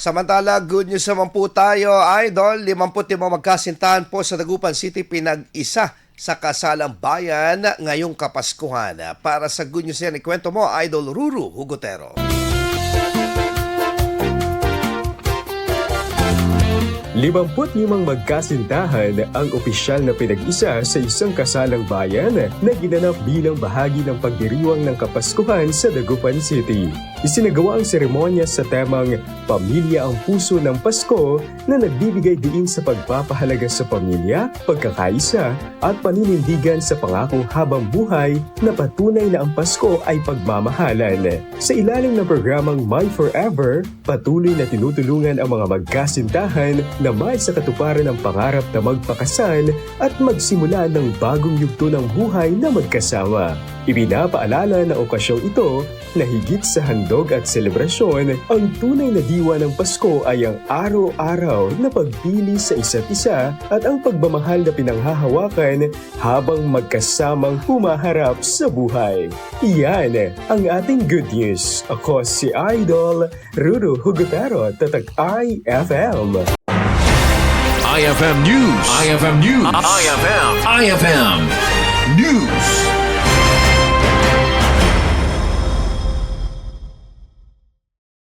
Samantala, good news naman po tayo, Idol. 55 magkasintahan po sa Dagupan City pinag-isa sa kasalang bayan ngayong Kapaskuhan. Para sa good news yan, ikwento mo, Idol Ruru Hugotero. 55 magkasintahan ang opisyal na pinag-isa sa isang kasalang bayan na ginanap bilang bahagi ng pagdiriwang ng Kapaskuhan sa Dagupan City. Isinagawa ang seremonya sa temang Pamilya ang Puso ng Pasko na nagbibigay diin sa pagpapahalaga sa pamilya, pagkakaisa at paninindigan sa pangakong habang buhay na patunay na ang Pasko ay pagmamahalan. Sa ilalim ng programang My Forever, patuloy na tinutulungan ang mga magkasintahan na may sa katuparan ng pangarap na magpakasal at magsimula ng bagong yugto ng buhay na magkasama. Ibinapaalala na okasyong ito na higit sa handog at selebrasyon, ang tunay na diwa ng Pasko ay ang araw-araw na pagpili sa isa't isa at ang pagmamahal na pinanghahawakan habang magkasamang humaharap sa buhay. Iyan ang ating good news. Ako si Idol Ruru Hugotero, Tatak IFM. IFM News. IFM News. IFM News.